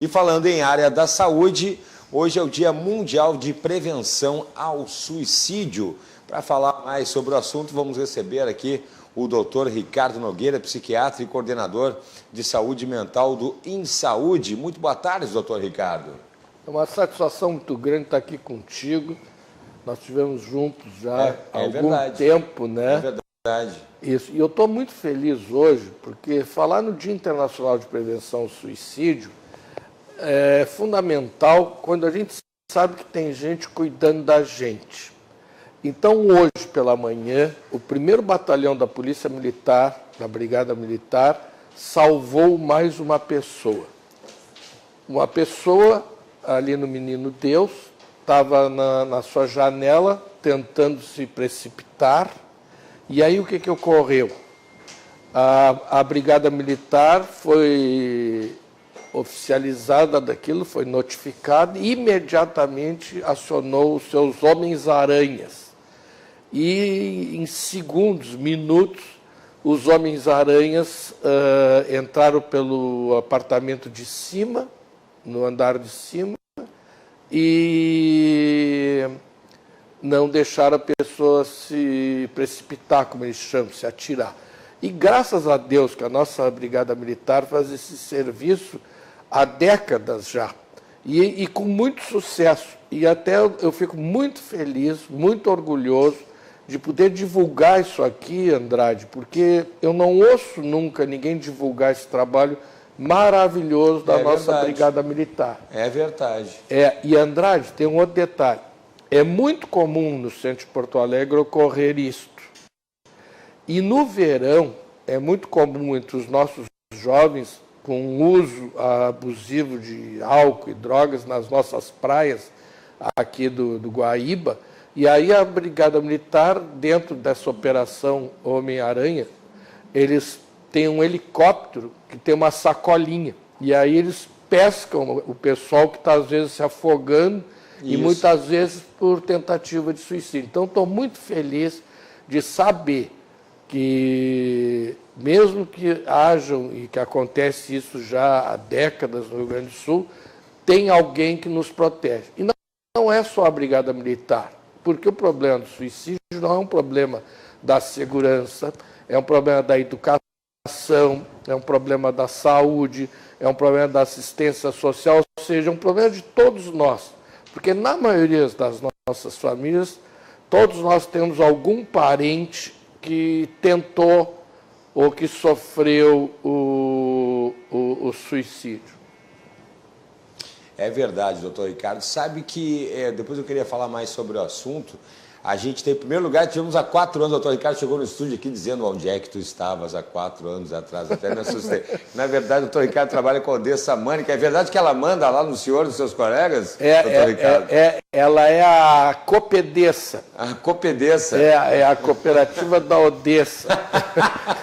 E falando em área da saúde, hoje é o Dia Mundial de Prevenção ao Suicídio. Para falar mais sobre o assunto, vamos receber aqui o Dr. Ricardo Nogueira, psiquiatra e coordenador de saúde mental do InSaúde. Muito boa tarde, doutor Ricardo. É uma satisfação muito grande estar aqui contigo. Nós estivemos juntos já há algum tempo, né? É verdade. Isso. E eu estou muito feliz hoje, porque falar no Dia Internacional de Prevenção ao Suicídio é fundamental quando a gente sabe que tem gente cuidando da gente. Então, hoje pela manhã, o 1º Batalhão da Polícia Militar, da Brigada Militar, salvou mais uma pessoa. Uma pessoa ali no Menino Deus estava na sua janela tentando se precipitar. E aí o que ocorreu? A Brigada Militar foi oficializada daquilo, foi notificada e imediatamente acionou os seus Homens-Aranhas. E em segundos, minutos, os Homens-Aranhas entraram pelo apartamento de cima, no andar de cima, e não deixaram a pessoa se precipitar, como eles chamam, se atirar. E graças a Deus que a nossa Brigada Militar faz esse serviço há décadas já, e com muito sucesso. E até eu fico muito feliz, muito orgulhoso de poder divulgar isso aqui, Andrade, porque eu não ouço nunca ninguém divulgar esse trabalho maravilhoso da nossa Brigada Militar. É verdade. E Andrade, tem um outro detalhe. É muito comum no centro de Porto Alegre ocorrer isto. E no verão, é muito comum entre os nossos jovens, com o uso abusivo de álcool e drogas nas nossas praias aqui do Guaíba. E aí a Brigada Militar, dentro dessa operação Homem-Aranha, eles têm um helicóptero que tem uma sacolinha. E aí eles pescam o pessoal que está, às vezes, se afogando. Isso. E muitas vezes por tentativa de suicídio. Então, estou muito feliz de saber que, mesmo que hajam e que acontece isso já há décadas no Rio Grande do Sul, tem alguém que nos protege. E não é só a Brigada Militar, porque o problema do suicídio não é um problema da segurança, é um problema da educação, é um problema da saúde, é um problema da assistência social, ou seja, é um problema de todos nós. Porque na maioria das nossas famílias, todos nós temos algum parente que tentou ou que sofreu o suicídio. É verdade, doutor Ricardo. Sabe que, depois eu queria falar mais sobre o assunto. A gente tem, em primeiro lugar, tivemos há 4 anos, o doutor Ricardo chegou no estúdio aqui dizendo onde é que tu estavas há 4 anos atrás, até me assustei. Na verdade, o doutor Ricardo trabalha com a Odessa Mânica. É verdade que ela manda lá no senhor, dos seus colegas, doutor Ricardo? Ela é a Copedessa. A Copedessa? É a cooperativa da Odessa.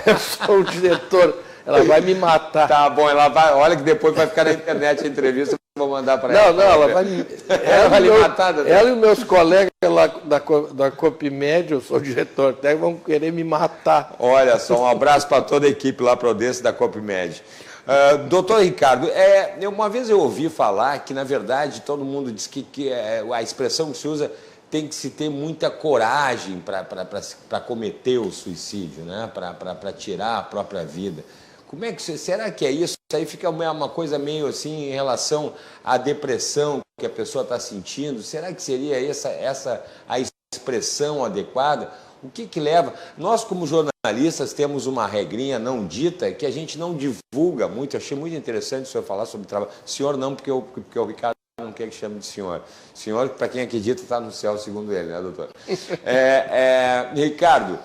Eu sou o diretor. Ela vai me matar. Tá bom, ela vai. Olha que depois vai ficar na internet a entrevista. Vou mandar para ela. Não, ela vai me... Ela vai lhe matar. Ela e os meus colegas lá da Copmed, eu sou diretor técnico, vão querer me matar. Olha só, um abraço para toda a equipe lá para Odessa da Copmed. Doutor Ricardo, uma vez eu ouvi falar que, na verdade, todo mundo diz que a expressão que se usa tem que se ter muita coragem para cometer o suicídio, né? Para tirar a própria vida. Como é que será que é isso? Isso aí fica uma coisa meio assim em relação à depressão que a pessoa está sentindo. Será que seria essa a expressão adequada? O que leva? Nós, como jornalistas, temos uma regrinha não dita que a gente não divulga muito. Eu achei muito interessante o senhor falar sobre trabalho. Senhor não, porque o Ricardo não quer que chame de senhor. Senhor, para quem acredita, está no céu, segundo ele, né, doutor? Ricardo,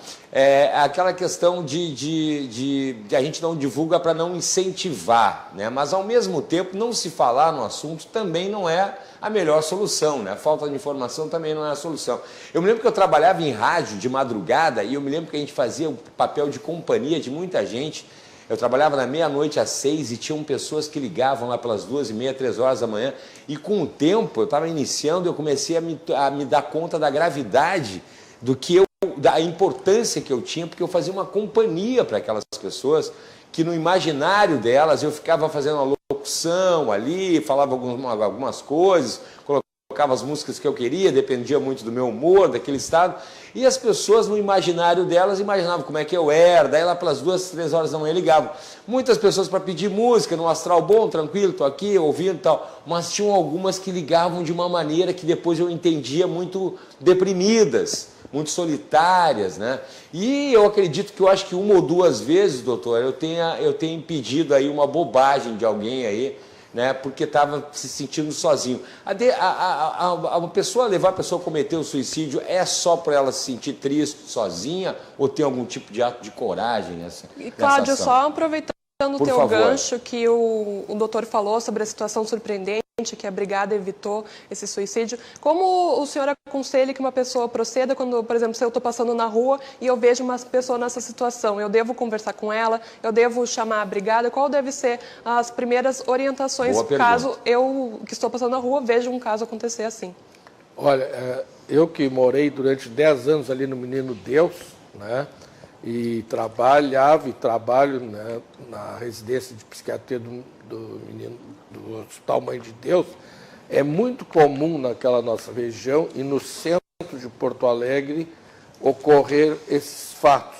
aquela questão de a gente não divulga para não incentivar, né? Mas, ao mesmo tempo, não se falar no assunto também não é a melhor solução, né? A falta de informação também não é a solução. Eu me lembro que eu trabalhava em rádio de madrugada e eu me lembro que a gente fazia o papel de companhia de muita gente. Eu trabalhava da meia-noite às 6 e tinham pessoas que ligavam lá pelas 2h30, 3 horas da manhã. E com o tempo, eu estava iniciando, eu comecei a me dar conta da gravidade da importância que eu tinha, porque eu fazia uma companhia para aquelas pessoas que no imaginário delas eu ficava fazendo uma locução ali, falava algumas coisas, colocava as músicas que eu queria, dependia muito do meu humor, daquele estado, e as pessoas no imaginário delas imaginavam como é que eu era, daí lá pelas 2, 3 horas da manhã ligavam. Muitas pessoas para pedir música, num astral bom, tranquilo, estou aqui ouvindo e tal, mas tinham algumas que ligavam de uma maneira que depois eu entendia muito deprimidas, muito solitárias, né? E eu acredito que eu acho que 1 ou 2 vezes, doutor, eu tenha impedido aí uma bobagem de alguém aí, né, porque estava se sentindo sozinho. A pessoa levar a pessoa a cometer o suicídio é só para ela se sentir triste, sozinha, ou tem algum tipo de ato de coragem nessa Cláudio, ação? só aproveitando o teu favor. gancho que o doutor falou sobre a situação surpreendente, que a brigada evitou esse suicídio, como o senhor aconselha que uma pessoa proceda quando, por exemplo, se eu estou passando na rua e eu vejo uma pessoa nessa situação, eu devo conversar com ela, eu devo chamar a brigada, qual deve ser as primeiras orientações caso eu, que estou passando na rua, veja um caso acontecer assim? Olha, eu que morei durante 10 anos ali no Menino Deus, né, e trabalhava e trabalho, né, na residência de psiquiatria do Hospital Mãe de Deus, é muito comum naquela nossa região e no centro de Porto Alegre ocorrer esses fatos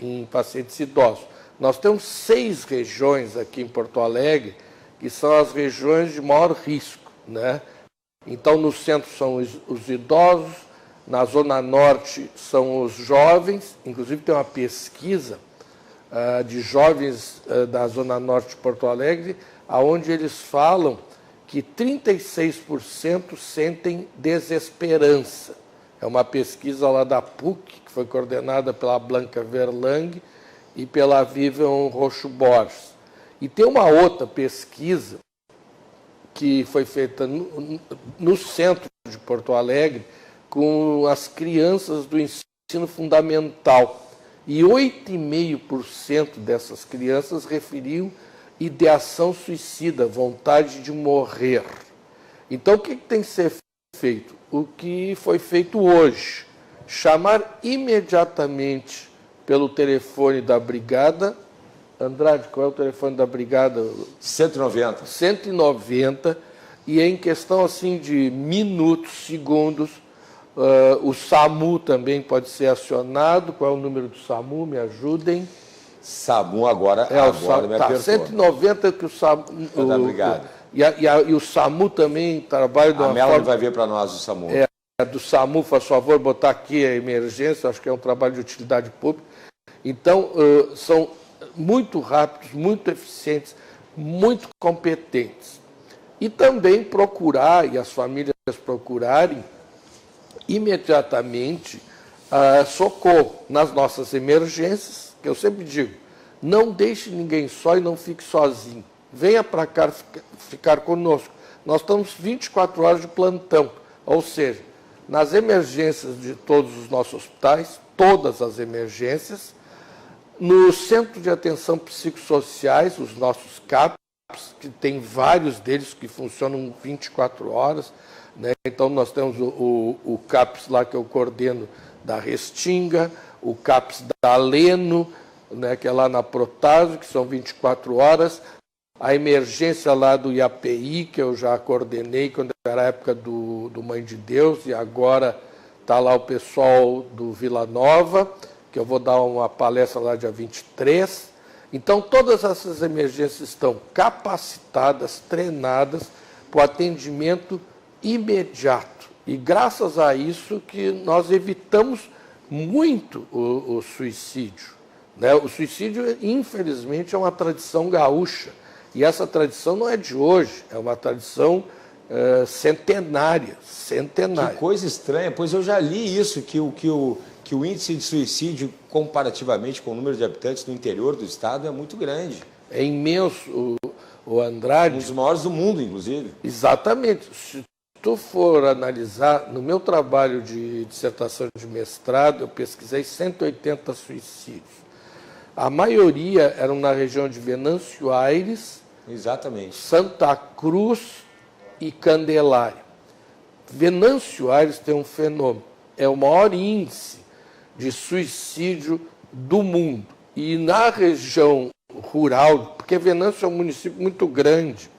em pacientes idosos. Nós temos 6 regiões aqui em Porto Alegre que são as regiões de maior risco, né? Então, no centro são os idosos, na Zona Norte são os jovens, inclusive tem uma pesquisa de jovens da Zona Norte de Porto Alegre, onde eles falam que 36% sentem desesperança. É uma pesquisa lá da PUC, que foi coordenada pela Blanca Verlang e pela Vivian Roxo Borges. E tem uma outra pesquisa que foi feita no centro de Porto Alegre com as crianças do ensino fundamental. E 8,5% dessas crianças referiam ideação suicida, vontade de morrer. Então, o que tem que ser feito? O que foi feito hoje. Chamar imediatamente pelo telefone da brigada. Andrade, qual é o telefone da brigada? 190. 190, e em questão assim de minutos, segundos, o SAMU também pode ser acionado. Qual é o número do SAMU? Me ajudem. SAMU agora me apertou. 190 que o SAMU... Da brigada. E o SAMU também trabalha de uma forma... A Melanie vai ver para nós o SAMU. Do SAMU, faz favor, botar aqui a emergência, acho que é um trabalho de utilidade pública. Então, são muito rápidos, muito eficientes, muito competentes. E também procurar, e as famílias procurarem, imediatamente, socorro nas nossas emergências, que eu sempre digo, não deixe ninguém só e não fique sozinho. Venha para cá ficar conosco. Nós estamos 24 horas de plantão, ou seja, nas emergências de todos os nossos hospitais, todas as emergências, no Centro de Atenção Psicossociais, os nossos CAPs, que tem vários deles que funcionam 24 horas, né? Então nós temos o CAPS lá que eu coordeno da Restinga, o CAPS da Aleno, né, que é lá na Protásio, que são 24 horas, a emergência lá do IAPI, que eu já coordenei quando era a época do Mãe de Deus, e agora está lá o pessoal do Vila Nova, que eu vou dar uma palestra lá dia 23. Então, todas essas emergências estão capacitadas, treinadas para o atendimento imediato. E graças a isso que nós evitamos muito o suicídio, né? O suicídio, infelizmente, é uma tradição gaúcha. E essa tradição não é de hoje, é uma tradição centenária. Que coisa estranha, pois eu já li isso, que o índice de suicídio, comparativamente com o número de habitantes no interior do estado, é muito grande. É imenso, o Andrade. Um dos maiores do mundo, inclusive. Exatamente. Se tu for analisar, no meu trabalho de dissertação de mestrado, eu pesquisei 180 suicídios. A maioria eram na região de Venâncio Aires, exatamente, Santa Cruz e Candelária. Venâncio Aires tem um fenômeno, é o maior índice de suicídio do mundo. E na região rural, porque Venâncio é um município muito grande,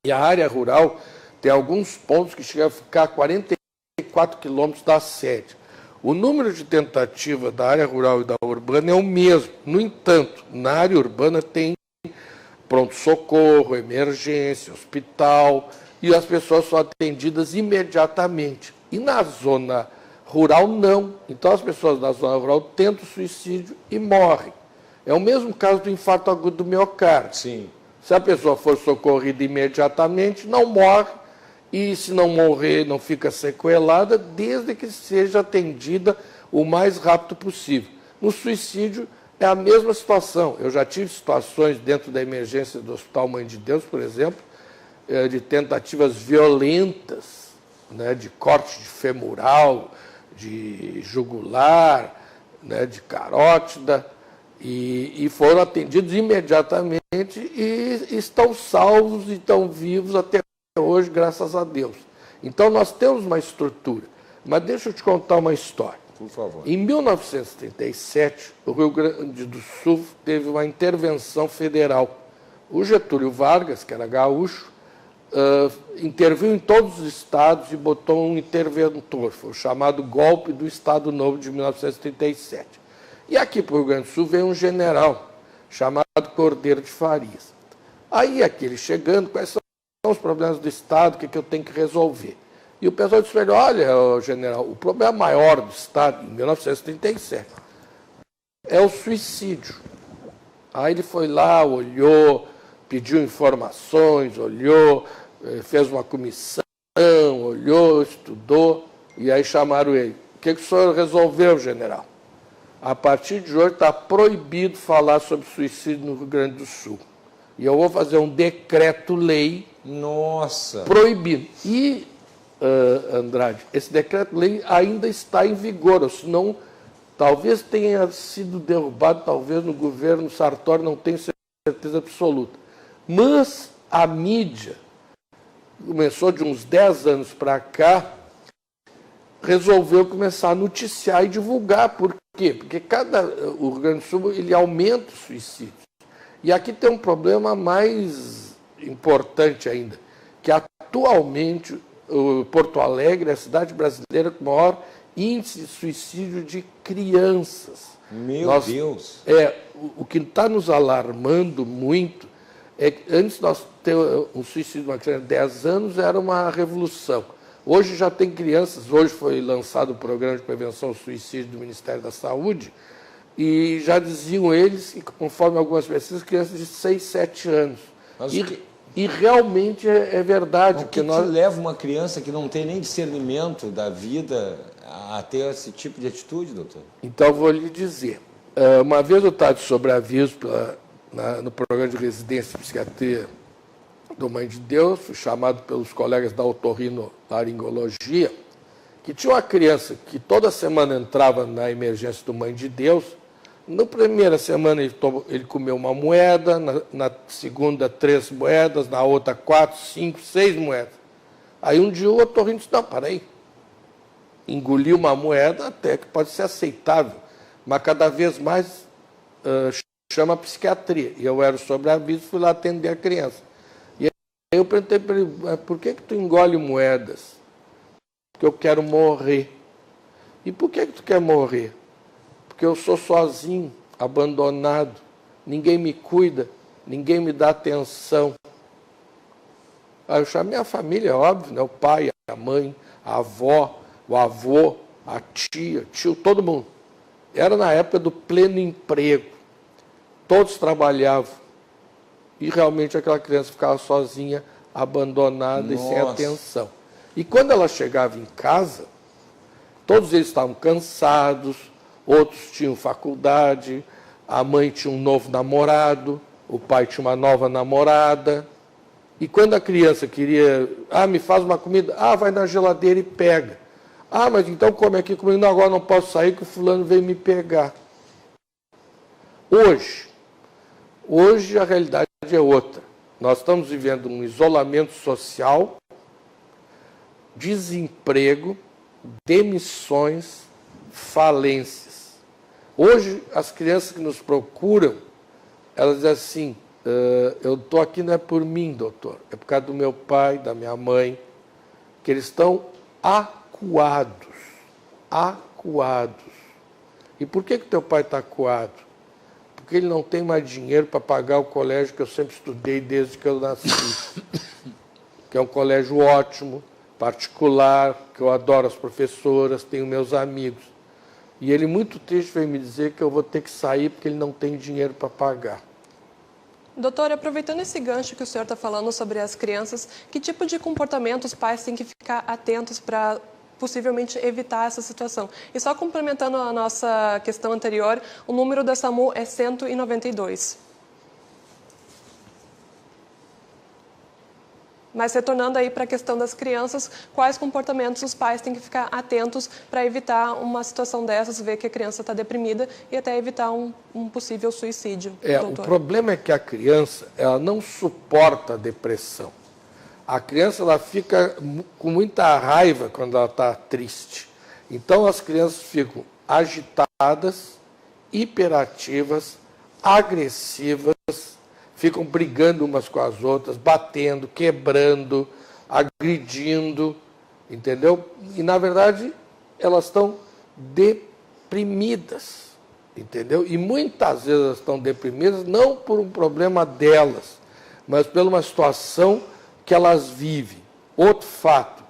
E a área rural tem alguns pontos que chegam a ficar a 44 quilômetros da sede. O número de tentativa da área rural e da urbana é o mesmo. No entanto, na área urbana tem pronto-socorro, emergência, hospital, e as pessoas são atendidas imediatamente. E na zona rural, não. Então, as pessoas da zona rural tentam suicídio e morrem. É o mesmo caso do infarto agudo do miocárdio. Sim. Se a pessoa for socorrida imediatamente, não morre, e se não morrer, não fica sequelada, desde que seja atendida o mais rápido possível. No suicídio, é a mesma situação. Eu já tive situações dentro da emergência do Hospital Mãe de Deus, por exemplo, de tentativas violentas, né, de corte de femoral, de jugular, né, de carótida, e foram atendidos imediatamente e estão salvos e estão vivos até hoje, graças a Deus. Então, nós temos uma estrutura. Mas deixa eu te contar uma história. Por favor. Em 1937, o Rio Grande do Sul teve uma intervenção federal. O Getúlio Vargas, que era gaúcho, interviu em todos os estados e botou um interventor. Foi o chamado golpe do Estado Novo de 1937. E aqui para o Rio Grande do Sul veio um general chamado Cordeiro de Farias. Aí, aquele chegando, quais são os problemas do Estado, o que eu tenho que resolver? E o pessoal disse: olha, general, o problema maior do Estado, em 1937, é o suicídio. Aí ele foi lá, olhou, pediu informações, olhou, fez uma comissão, olhou, estudou, e aí chamaram ele. O que o senhor resolveu, general? A partir de hoje está proibido falar sobre suicídio no Rio Grande do Sul. E eu vou fazer um decreto-lei. Nossa! Proibido. E, Andrade, esse decreto-lei ainda está em vigor, senão talvez tenha sido derrubado, talvez no governo Sartori, não tenho certeza absoluta. Mas a mídia começou de uns 10 anos para cá, resolveu começar a noticiar e divulgar. Por quê? Porque o Rio Grande do Sul ele aumenta o suicídio. E aqui tem um problema mais importante ainda, que atualmente Porto Alegre é a cidade brasileira com o maior índice de suicídio de crianças. Meu Deus! O que está nos alarmando muito é que antes nós ter um suicídio de uma criança de 10 anos era uma revolução. Hoje já tem crianças, hoje foi lançado o programa de prevenção ao suicídio do Ministério da Saúde, e já diziam eles, conforme algumas pesquisas, crianças de 6, 7 anos. E realmente é verdade. O que leva uma criança que não tem nem discernimento da vida a ter esse tipo de atitude, doutor? Então, vou lhe dizer. Uma vez eu estava de sobreaviso no programa de residência de psiquiatria do Mãe de Deus, fui chamado pelos colegas da otorrinolaringologia, que tinha uma criança que toda semana entrava na emergência do Mãe de Deus. Na primeira semana ele comeu uma moeda, na segunda 3 moedas, na outra 4, 5, 6 moedas. Aí um dia o otorrino disse: não, para aí. Engoliu uma moeda até que pode ser aceitável, mas cada vez mais chama a psiquiatria. E eu era sobreaviso, fui lá atender a criança. E aí eu perguntei para ele: por que tu engole moedas? Porque eu quero morrer. E por que tu quer morrer? Porque eu sou sozinho, abandonado, ninguém me cuida, ninguém me dá atenção. Aí eu chamei a família, óbvio, né? O pai, a mãe, a avó, o avô, a tia, tio, todo mundo. Era na época do pleno emprego. Todos trabalhavam. E realmente aquela criança ficava sozinha, abandonada e sem atenção. E quando ela chegava em casa, todos eles estavam cansados, outros tinham faculdade, a mãe tinha um novo namorado, o pai tinha uma nova namorada. E quando a criança queria, me faz uma comida, vai na geladeira e pega. Mas então come aqui comigo, não, agora não posso sair que o fulano veio me pegar. Hoje a realidade é outra. Nós estamos vivendo um isolamento social, desemprego, demissões, falências. Hoje, as crianças que nos procuram, elas dizem assim: eu estou aqui não é por mim, doutor, é por causa do meu pai, da minha mãe, que eles estão acuados. E por que teu pai está acuado? Porque ele não tem mais dinheiro para pagar o colégio que eu sempre estudei desde que eu nasci. Que é um colégio ótimo, particular, que eu adoro as professoras, tenho meus amigos. E ele, muito triste, veio me dizer que eu vou ter que sair porque ele não tem dinheiro para pagar. Doutor, aproveitando esse gancho que o senhor está falando sobre as crianças, que tipo de comportamento os pais têm que ficar atentos para possivelmente evitar essa situação? E só complementando a nossa questão anterior, o número da SAMU é 192. Mas retornando aí para a questão das crianças, quais comportamentos os pais têm que ficar atentos para evitar uma situação dessas, ver que a criança está deprimida e até evitar um possível suicídio? O problema é que a criança ela não suporta a depressão. A criança ela fica com muita raiva quando ela está triste. Então as crianças ficam agitadas, hiperativas, agressivas, ficam brigando umas com as outras, batendo, quebrando, agredindo, entendeu? E, na verdade, elas estão deprimidas, entendeu? E muitas vezes elas estão deprimidas não por um problema delas, mas por uma situação que elas vivem. Outro fato,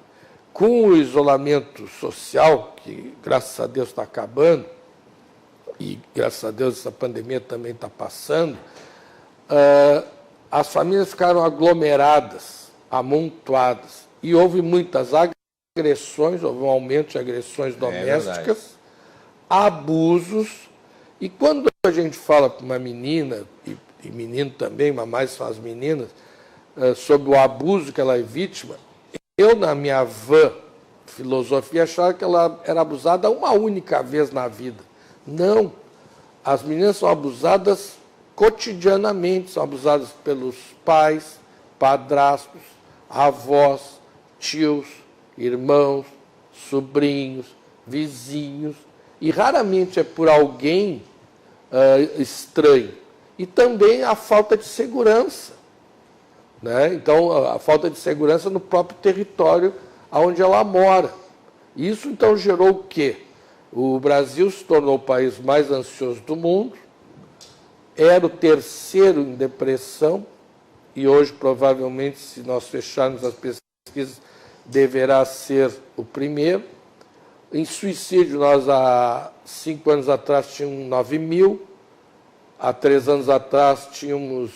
com o isolamento social, que graças a Deus está acabando, e graças a Deus essa pandemia também está passando, as famílias ficaram aglomeradas, amontoadas, e houve muitas agressões, houve um aumento de agressões domésticas, abusos, e quando a gente fala para uma menina, e menino também, mas mais são as meninas, sobre o abuso que ela é vítima, eu, na minha vã filosofia, achava que ela era abusada uma única vez na vida. Não, as meninas são abusadas cotidianamente, são abusadas pelos pais, padrastos, avós, tios, irmãos, sobrinhos, vizinhos, e raramente é por alguém estranho. E também a falta de segurança, né? Então, a falta de segurança no próprio território onde ela mora. Isso, então, gerou o quê? O Brasil se tornou o país mais ansioso do mundo, era o terceiro em depressão, e hoje, provavelmente, se nós fecharmos as pesquisas, deverá ser o primeiro. Em suicídio, nós, há 5 anos atrás, tínhamos 9 mil, há 3 anos atrás, tínhamos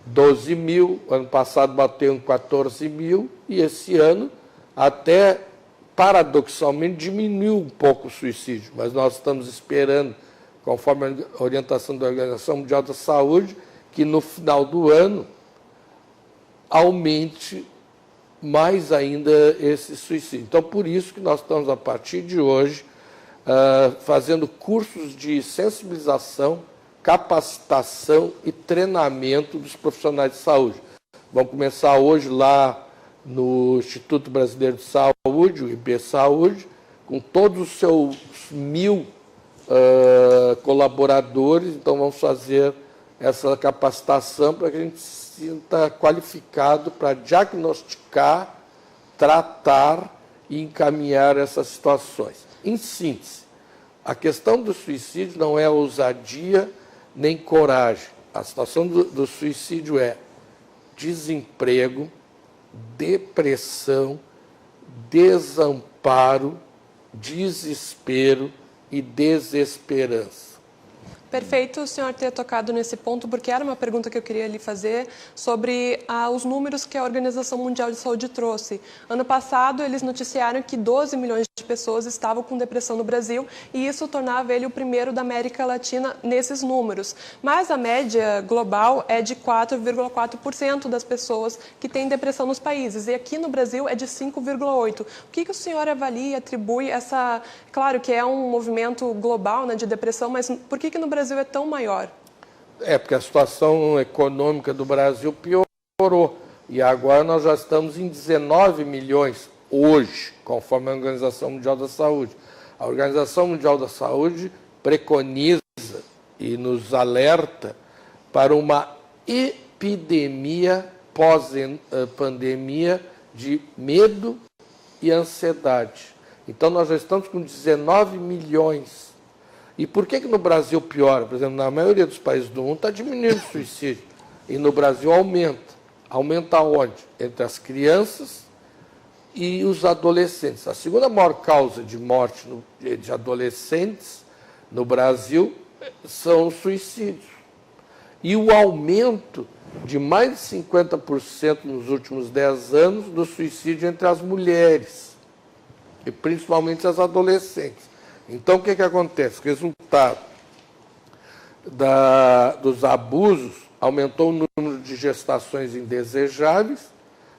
12 mil, ano passado bateu em 14 mil, e esse ano, até paradoxalmente, diminuiu um pouco o suicídio, mas nós estamos esperando, conforme a orientação da Organização Mundial da Saúde, que no final do ano aumente mais ainda esse suicídio. Então, por isso que nós estamos, a partir de hoje, fazendo cursos de sensibilização, capacitação e treinamento dos profissionais de saúde. Vamos começar hoje lá no Instituto Brasileiro de Saúde, o IB Saúde, com todos os seus 1000 colaboradores. Então, vamos fazer essa capacitação para que a gente se sinta qualificado para diagnosticar, tratar e encaminhar essas situações. Em síntese, a questão do suicídio não é ousadia nem coragem. A situação do suicídio é desemprego, depressão, desamparo, desespero e desesperança. Perfeito o senhor ter tocado nesse ponto, porque era uma pergunta que eu queria lhe fazer sobre os números que a Organização Mundial de Saúde trouxe. Ano passado, eles noticiaram que 12 milhões de pessoas estavam com depressão no Brasil, e isso tornava ele o primeiro da América Latina nesses números. Mas a média global é de 4,4% das pessoas que têm depressão nos países, e aqui no Brasil é de 5,8%. O que o senhor avalia e atribui essa... Claro que é um movimento global, né, de depressão, mas por que no Brasil é tão maior? Porque a situação econômica do Brasil piorou. E agora nós já estamos em 19 milhões hoje, conforme a Organização Mundial da Saúde. A Organização Mundial da Saúde preconiza e nos alerta para uma epidemia pós-pandemia de medo e ansiedade. Então, nós já estamos com 19 milhões. E por que no Brasil piora? Por exemplo, na maioria dos países do mundo está diminuindo o suicídio. E no Brasil aumenta. Aumenta onde? Entre as crianças e os adolescentes. A segunda maior causa de morte de adolescentes no Brasil são os suicídios. E o aumento de mais de 50% nos últimos 10 anos do suicídio entre as mulheres, e principalmente as adolescentes. Então, o que acontece? Resultado dos abusos, aumentou o número de gestações indesejáveis,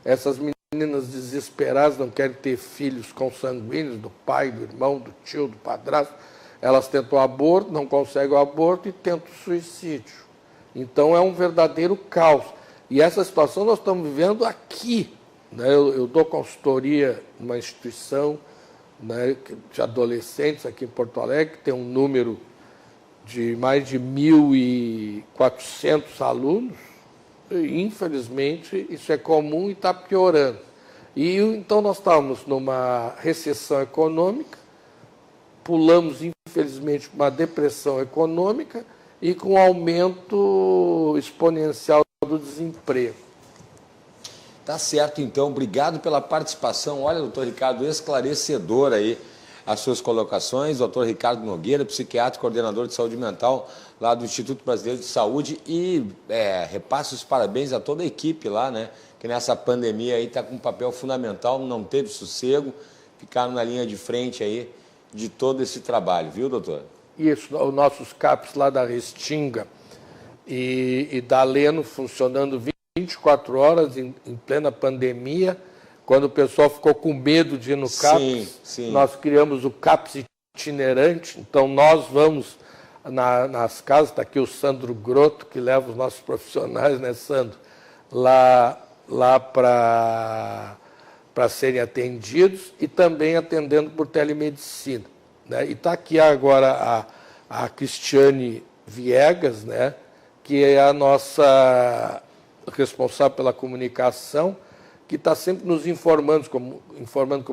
essas meninas desesperadas não querem ter filhos consanguíneos, do pai, do irmão, do tio, do padrasto, elas tentam o aborto, não conseguem o aborto e tentam o suicídio. Então, é um verdadeiro caos. E essa situação nós estamos vivendo aqui. Né? Eu dou consultoria numa instituição, né, de adolescentes aqui em Porto Alegre, que tem um número de mais de 1.400 alunos. E, infelizmente, isso é comum e está piorando. E então nós estamos numa recessão econômica, pulamos, infelizmente, para uma depressão econômica e com aumento exponencial do desemprego. Tá certo, então. Obrigado pela participação. Olha, doutor Ricardo, esclarecedor aí as suas colocações. Doutor Ricardo Nogueira, psiquiatra, coordenador de saúde mental lá do Instituto Brasileiro de Saúde. E repasso os parabéns a toda a equipe lá, né? Que nessa pandemia aí está com um papel fundamental, não teve sossego, ficaram na linha de frente aí de todo esse trabalho, viu, doutor? Isso, os nossos CAPs lá da Restinga e da Leno funcionando 24 horas em plena pandemia, quando o pessoal ficou com medo de ir no CAPS, sim. Nós criamos o CAPS itinerante, então nós vamos nas casas, está aqui o Sandro Grotto, que leva os nossos profissionais, né, Sandro, lá para serem atendidos e também atendendo por telemedicina. Né? E está aqui agora a Cristiane Viegas, né, que é a nossa responsável pela comunicação, que está sempre nos informando como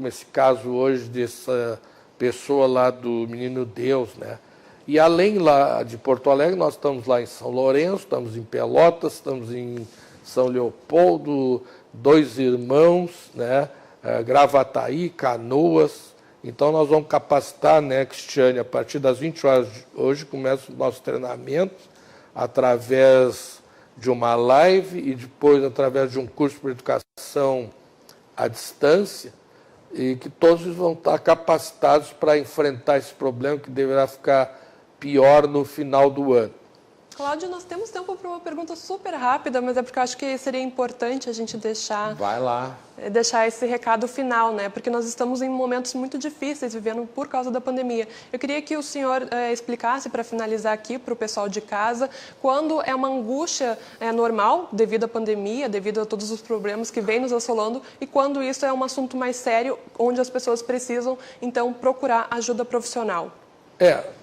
esse caso hoje dessa pessoa lá do Menino Deus. Né? E além lá de Porto Alegre, nós estamos lá em São Lourenço, estamos em Pelotas, estamos em São Leopoldo, Dois Irmãos, né? Gravataí, Canoas. Então, nós vamos capacitar, né, Cristiane, a partir das 20 horas de hoje, começa o nosso treinamento através de uma live e depois através de um curso de educação à distância, e que todos vão estar capacitados para enfrentar esse problema que deverá ficar pior no final do ano. Cláudio, nós temos tempo para uma pergunta super rápida, mas é porque eu acho que seria importante a gente deixar esse recado final, né? Porque nós estamos em momentos muito difíceis, vivendo por causa da pandemia. Eu queria que o senhor explicasse, para finalizar aqui, para o pessoal de casa, quando é uma angústia normal, devido à pandemia, devido a todos os problemas que vêm nos assolando, e quando isso é um assunto mais sério, onde as pessoas precisam, então, procurar ajuda profissional.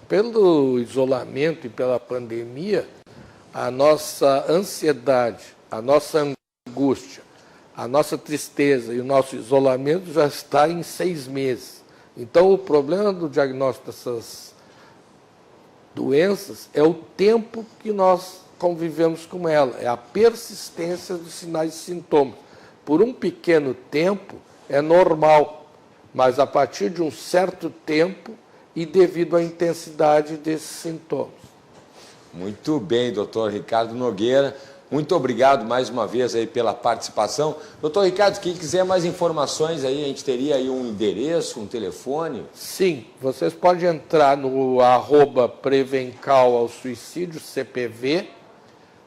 Pelo isolamento e pela pandemia, a nossa ansiedade, a nossa angústia, a nossa tristeza e o nosso isolamento já está em 6 meses. Então, o problema do diagnóstico dessas doenças é o tempo que nós convivemos com ela, é a persistência dos sinais e sintomas. Por um pequeno tempo é normal, mas a partir de um certo tempo e devido à intensidade desses sintomas. Muito bem, doutor Ricardo Nogueira. Muito obrigado mais uma vez aí pela participação. Doutor Ricardo, quem quiser mais informações aí, a gente teria aí um endereço, um telefone? Sim, vocês podem entrar no @Prevencal ao Suicídio, CPV,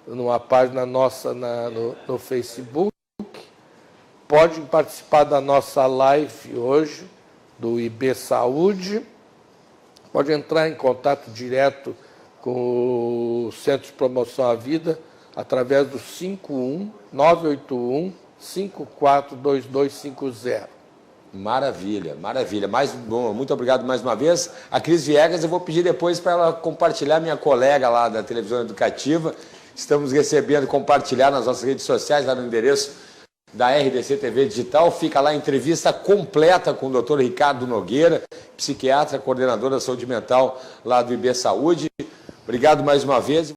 numa página nossa no Facebook. Podem participar da nossa live hoje, do IB Saúde. Pode entrar em contato direto com o Centro de Promoção à Vida através do 51-981-542250. Maravilha, maravilha. Muito obrigado mais uma vez. A Cris Viegas, eu vou pedir depois para ela compartilhar, minha colega lá da televisão educativa, estamos recebendo, compartilhar nas nossas redes sociais, lá no endereço da RDC TV Digital. Fica lá a entrevista completa com o Dr. Ricardo Nogueira, psiquiatra, coordenador da saúde mental lá do IB Saúde. Obrigado mais uma vez.